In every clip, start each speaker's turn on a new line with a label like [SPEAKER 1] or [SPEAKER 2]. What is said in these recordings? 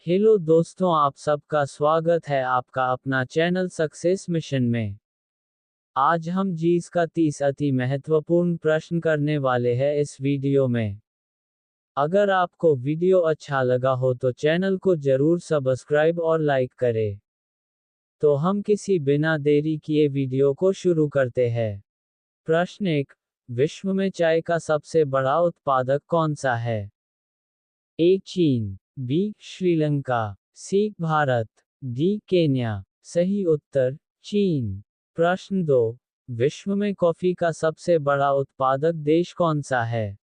[SPEAKER 1] Hello दोस्तों, आप सबका स्वागत है आपका अपना चैनल सक्सेस मिशन में। आज हम जीस का 30 अति महत्वपूर्ण प्रश्न करने वाले हैं इस वीडियो में। अगर आपको वीडियो अच्छा लगा हो तो चैनल को जरूर सब्सक्राइब और लाइक करें। तो हम किसी बिना देरी किए वीडियो को शुरू करते हैं। प्रश्न 1। विश्व में चाय का सबसे बड़ा उत्पादक कौन सा है? ए चीन, बी श्रीलंका, सी भारत, डी केन्या। सही उत्तर चीन। प्रश्न 2। विश्व में कॉफी का सबसे बड़ा उत्पादक देश कौन सा है?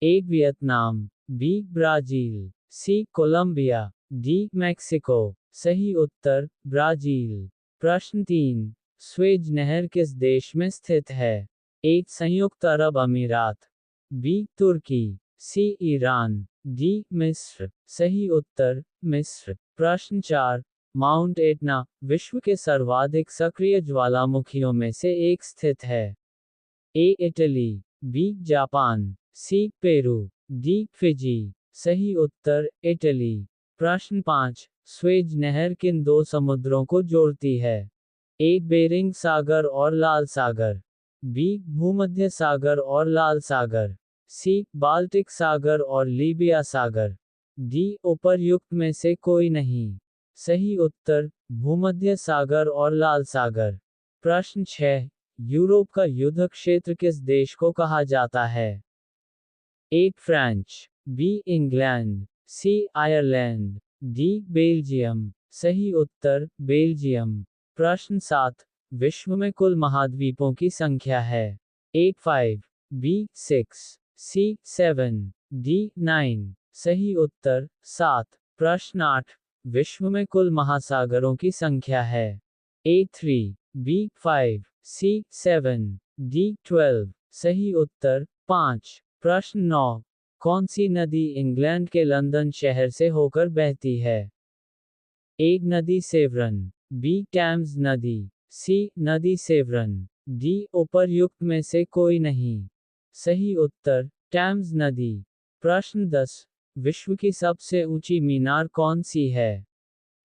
[SPEAKER 1] ए वियतनाम, बी ब्राजील, सी कोलंबिया, डी मैक्सिको। सही उत्तर ब्राजील। प्रश्न 3। स्वेज नहर किस देश में स्थित है? ए संयुक्त अरब अमीरात, बी तुर्की, सी ईरान, डी मिस्र। सही उत्तर मिस्र। प्रश्न 4। माउंट एटना विश्व के सर्वाधिक सक्रिय ज्वालामुखियों में से एक स्थित है। A Italy, B Japan, C Peru, D Fiji. सही उत्तर इटली। प्रश्न 5। स्वेज नहर किन दो समुद्रों को जोड़ती है? ए बेरिंग सागर और लाल सागर, बी भूमध्य सागर और लाल सागर, सी बाल्टिक सागर और लीबिया सागर, डी उपर्युक्त में से कोई नहीं। सही उत्तर भूमध्य सागर और लाल सागर। प्रश्न 6। यूरोप का युद्ध क्षेत्र किस देश को कहा जाता है? A France, B England, C Ireland, D Belgium. सही उत्तर बेल्जियम। प्रश्न 7। विश्व में कुल महाद्वीपों की संख्या है? ए 5, बी 6, सी 7, डी 9। सही उत्तर 7। प्रश्न 8। विश्व में कुल महासागरों की संख्या है? ए 3, बी 5, सी 7, डी 12। सही उत्तर 5। प्रश्न 9। कौन सी नदी इंग्लैंड के लंदन शहर से होकर बहती है? ए नदी सेवरन, बी टैम्स नदी, सी नदी सेवरन, डी उपर्युक्त में से कोई नहीं। सही उत्तर टैम्स नदी। प्रश्न 10। विश्व की सबसे ऊंची मीनार कौन सी है?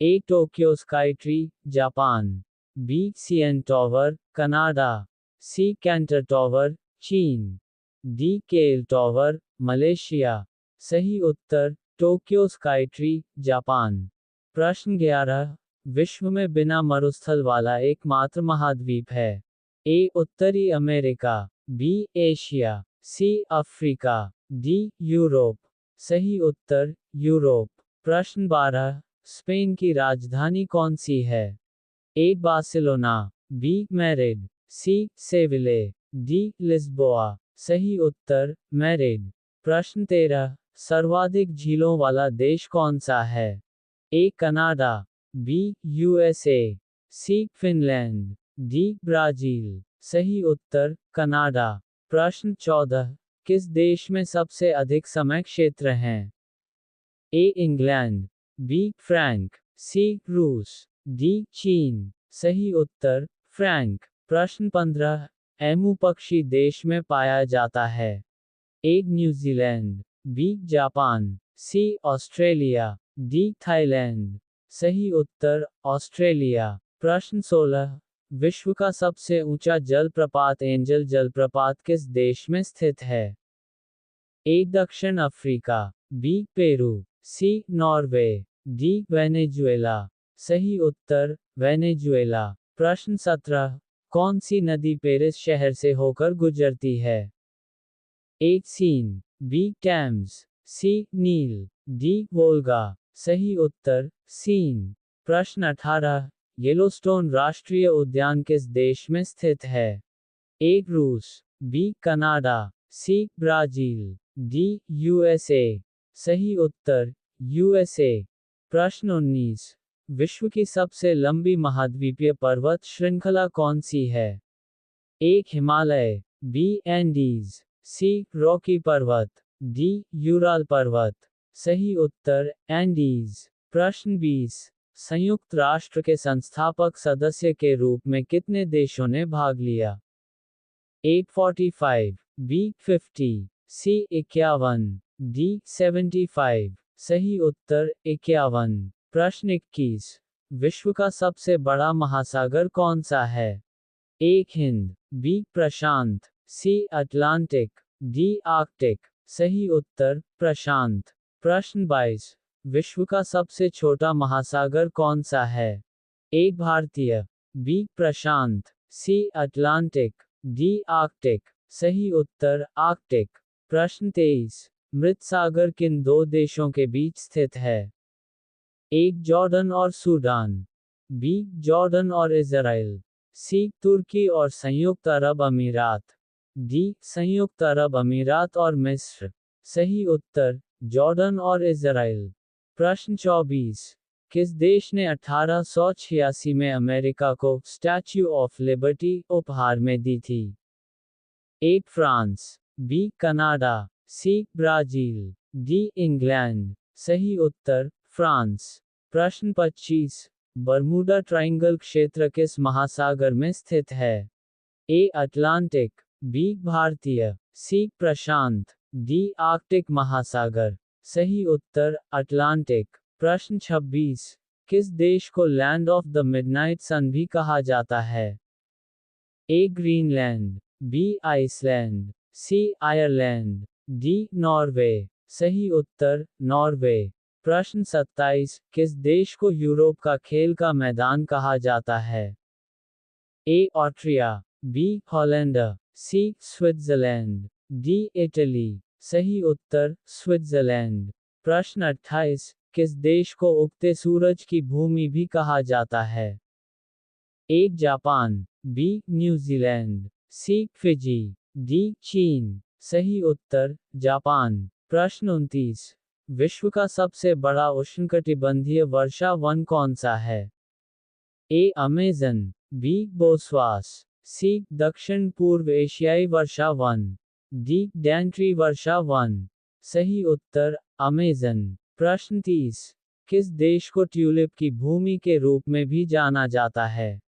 [SPEAKER 1] A Tokyo Sky Tree, Japan, B CN tower, Canada, C Canton tower, चीन, डी केल टॉवर, मलेशिया। सही उत्तर टोक्यो स्काई ट्री, जापान। प्रश्न 11। विश्व में बिना मरुस्थल वाला एकमात्र महाद्वीप है? ए उत्तरी America, B Asia, C Africa, D Europe. सही उत्तर यूरोप। प्रश्न 12। स्पेन की राजधानी कौन सी है? ए बार्सिलोना, बी मैड्रिड, सी सेविले, डी लिस्बोआ। सही उत्तर मैड्रिड। प्रश्न 13। सर्वाधिक झीलों वाला देश कौन सा है? A Canada, B USA, C Finland, D Brazil. सही उत्तर कनाडा। प्रश्न 14। किस देश में सबसे अधिक समय क्षेत्र हैं? ए इंग्लैंड, बी फ्रैंक, सी रूस, डी चीन। सही उत्तर फ्रैंक। प्रश्न 15। एमू पक्षी देश में पाया जाता है? ए न्यूजीलैंड, बी जापान, सी ऑस्ट्रेलिया, डी थाईलैंड। सही उत्तर ऑस्ट्रेलिया। प्रश्न 16। विश्व का सबसे ऊंचा जलप्रपात एंजल जलप्रपात किस देश में स्थित है? ए दक्षिण अफ्रीका, बी पेरू, सी नॉर्वे, डी वेनेजुएला। सही उत्तर वेनेजुएला। प्रश्न 17। कौन सी नदी पेरिस शहर से होकर गुजरती है? ए सीन, बी टेम्स, सी नील, डी वोल्गा। सही उत्तर सीन। प्रश्न 18। येलोस्टोन राष्ट्रीय उद्यान किस देश में स्थित है? ए रूस, B Canada, C Brazil, D USA. सही उत्तर यूएसए। प्रश्न 19। विश्व की सबसे लंबी महाद्वीपीय पर्वत श्रृंखला कौन सी है? ए हिमालय, बी एंडीज, सी रॉकी पर्वत, डी यूराल पर्वत। सही उत्तर एंडीज। प्रश्न 20। संयुक्त राष्ट्र के संस्थापक सदस्य के रूप में कितने देशों ने भाग लिया? ए 45, बी 50, सी 51, डी 75। सही उत्तर 51। प्रश्न 21। विश्व का सबसे बड़ा महासागर कौन सा है? एक हिंद, बी प्रशांत, सी अटलांटिक, डी आर्कटिक। सही उत्तर प्रशांत। प्रश्न 22। विश्व का सबसे छोटा महासागर कौन सा है? एक भारतीय, बी प्रशांत, सी अटलांटिक, डी आर्कटिक। सही उत्तर आर्कटिक। प्रश्न 23। मृत सागर किन दो देशों के बीच स्थित है? एक जॉर्डन और सूडान, बी जॉर्डन और इजराइल, सी तुर्की और संयुक्त अरब अमीरात, डी संयुक्त अरब अमीरात और मिस्र। सही उत्तर जॉर्डन और इजराइल। प्रश्न 24। किस देश ने 1886 में अमेरिका को स्टैच्यू ऑफ लिबर्टी उपहार में दी थी? एक France, B Canada, C Brazil, D England. सही उत्तर फ्रांस। प्रश्न 25। बरमूडा ट्रायंगल क्षेत्र किस महासागर में स्थित है? ए अटलांटिक, बी भारतीय, सी प्रशांत, डी आर्कटिक महासागर। सही उत्तर अटलांटिक। प्रश्न 26। किस देश को लैंड ऑफ द मिडनाइट सन भी कहा जाता है? ए ग्रीनलैंड, बी आइसलैंड, सी आयरलैंड, डी नॉर्वे। सही उत्तर नॉर्वे। प्रश्न 27। किस देश को यूरोप का खेल का मैदान कहा जाता है? ए ऑस्ट्रिया, बी हॉलैंड, सी स्विट्जरलैंड, डी इटली। सही उत्तर स्विट्जरलैंड। प्रश्न 28। किस देश को उगते सूरज की भूमि भी कहा जाता है? A Japan, B New Zealand, C Fiji, D चीन। सही उत्तर जापान। प्रश्न 29। विश्व का सबसे बड़ा उष्णकटिबंधीय वर्षा वन कौन सा है? ए अमेज़न, बी बोस्वास, सी दक्षिण पूर्व एशियाई वर्षा वन, डी डैंट्री वर्षा वन। सही उत्तर अमेज़न। प्रश्न 30। किस देश को ट्यूलिप की भूमि के रूप में भी जाना जाता है?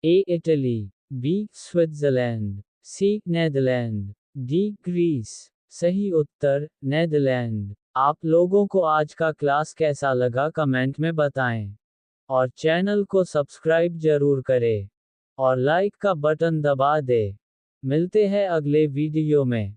[SPEAKER 1] A Italy, B Switzerland, C Netherland, D Greece. सही उत्तर नेदरलैंड। आप लोगों को आज का क्लास कैसा लगा कमेंट में बताएं। और चैनल को सब्सक्राइब जरूर करें। और लाइक का बटन दबा दें। मिलते हैं अगले वीडियो में।